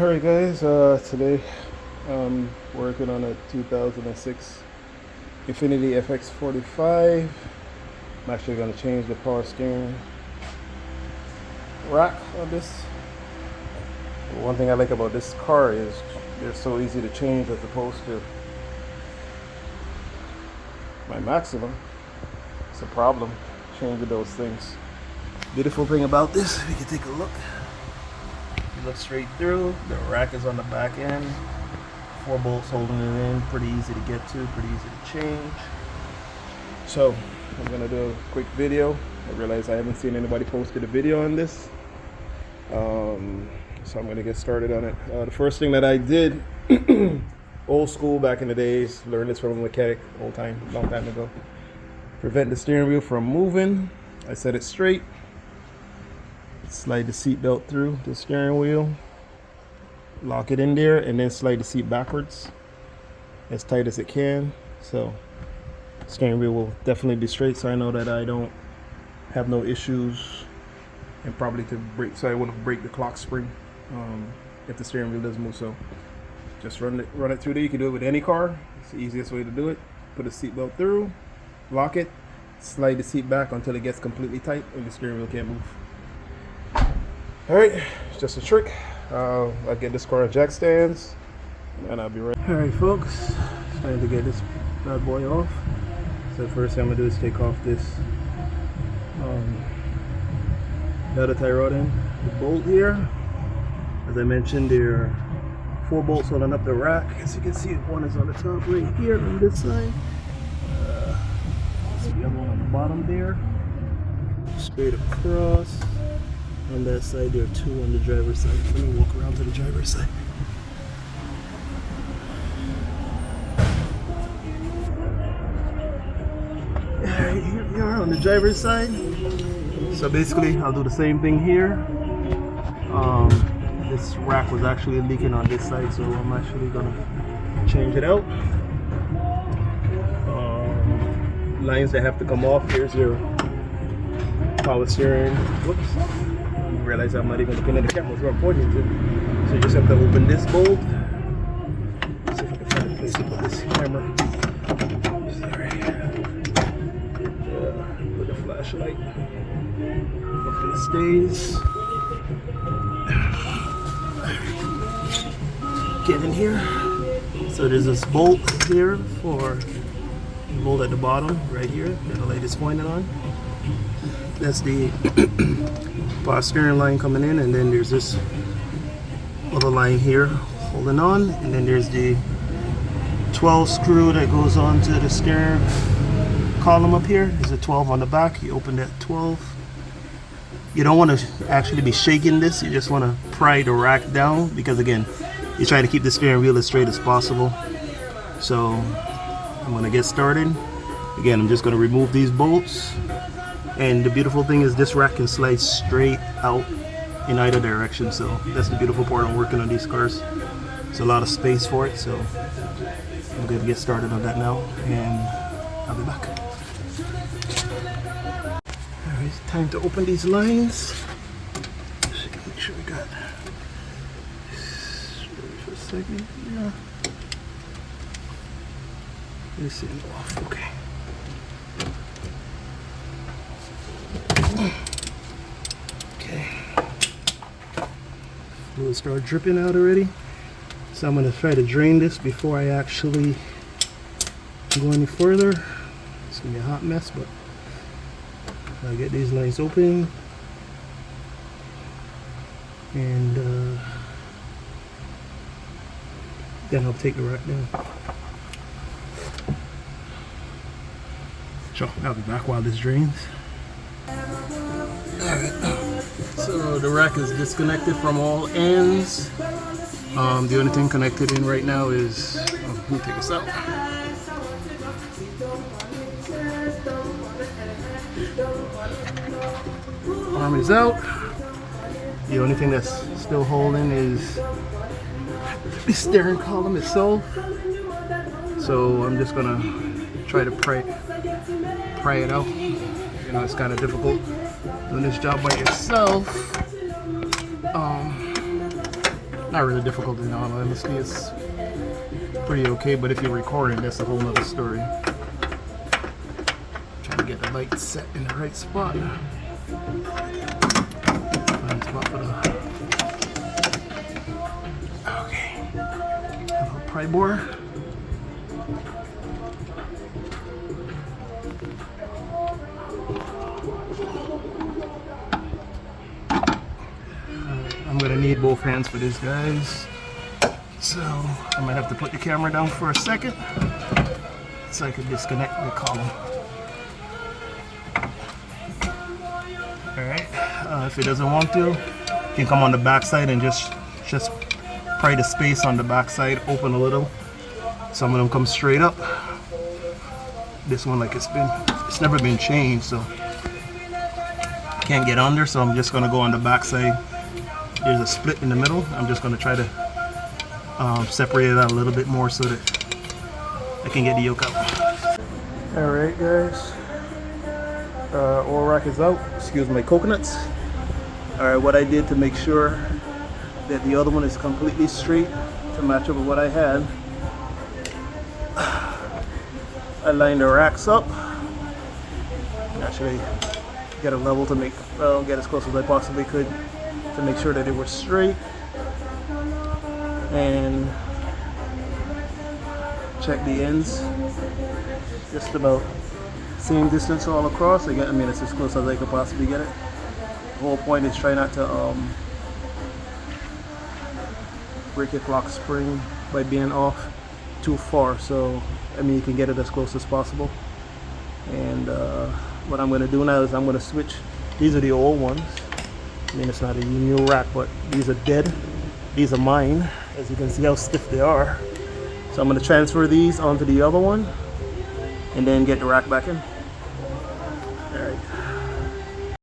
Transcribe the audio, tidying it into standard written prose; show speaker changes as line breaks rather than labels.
Alright guys, today I'm working on a 2006 Infiniti fx45. I'm actually going to change the power steering rack on this. One thing I like about this car is they're so easy to change as opposed to my Maxima. It's a problem changing those things. Beautiful thing about this, we can take a look. You look straight through, the rack is on the back end, 4 bolts holding it in, pretty easy to get to, pretty easy to change. So I'm gonna do a quick video. I realize I haven't seen anybody posted a video on this, so I'm gonna get started on it. The first thing that I did, old school back in the days, learned this from a mechanic, long time ago. Prevent the steering wheel from moving. I set it straight. Slide the seat belt through the steering wheel, lock it in there, and then slide the seat backwards as tight as it can. So steering wheel will definitely be straight, so I know that I don't have no issues, and probably to break, so I wouldn't break the clock spring if the steering wheel does move. So just run it through there. You can do it with any car. It's the easiest way to do it. Put the seat belt through, lock it, slide the seat back until it gets completely tight and the steering wheel can't move. Alright, it's just a trick. I'll get this car on jack stands and I'll be ready. Alright folks, trying to get this bad boy off. So the first thing I'm going to do is take off this other tie rod end, the bolt here. As I mentioned, there are 4 bolts holding up the rack. As you can see, one is on the top right here on this side. See the other one on the bottom there. Straight across. On that side, there are 2 on the driver's side. Let me walk around to the driver's side. Alright, here we are on the driver's side. So basically, I'll do the same thing here. This rack was actually leaking on this side, so I'm actually gonna change it out. Lines that have to come off. Here's your power steering. Whoops. Realize I'm not even looking at the camera where I'm pointing to. So you just have to open this bolt. Let's see if I can find a place to put this camera. Sorry. Put the flashlight. Hopefully it stays. Get in here. So there's this bolt here for the bolt at the bottom, right here, that the light is pointed on. That's the power steering line coming in, and then there's this other line here holding on, and then there's the 12 screw that goes on to the steering column up here. There's a 12 on the back. You open that 12. You don't want to actually be shaking this. You just want to pry the rack down, because again, you're trying to keep the steering wheel as straight as possible. So I'm going to get started. Again, I'm just going to remove these bolts. And the beautiful thing is this rack can slide straight out in either direction. So that's the beautiful part of working on these cars. There's a lot of space for it. So I'm going to get started on that now, and I'll be back. Alright, it's time to open these lines. Make sure we got this ready for a second. Yeah. This is off. Okay. Okay, fluid start dripping out already, so I'm going to try to drain this before I actually go any further. It's going to be a hot mess, but I'll get these lines open, and then I'll take the rack down. So I'll be back while this drains. Alright, so the rack is disconnected from all ends. The only thing connected in right now is, let me take this out. Arm is out. The only thing that's still holding is the steering column itself. So I'm just gonna try to pry it out. You know, it's kind of difficult doing this job by yourself. Not really difficult in all honesty. It's pretty okay, but if you're recording, that's a whole nother story. Trying to get the light set in the right spot. Find spot for the... Okay. A little pry bore. I'm gonna need both hands for this, guys. So I might have to put the camera down for a second so I can disconnect the column. Alright, if it doesn't want to, you can come on the back side and just pry the space on the back side open a little. Some of them come straight up. This one, like it's never been changed, so can't get under, so I'm just gonna go on the back side. There's a split in the middle. I'm just gonna try to separate it out a little bit more so that I can get the yoke out. Alright guys, oil rack is out. Excuse my coconuts. Alright, what I did to make sure that the other one is completely straight to match up with what I had, I lined the racks up. Actually get a level to make, well, get as close as I possibly could to make sure that they were straight, and check the ends, just about same distance all across. I mean, it's as close as I could possibly get it. The whole point is try not to break your clock spring by being off too far. So I mean, you can get it as close as possible. And what I'm going to do now is I'm going to switch. These are the old ones. I mean, it's not a new rack, but these are dead. These are mine. As you can see how stiff they are. So I'm going to transfer these onto the other one and then get the rack back in. Alright.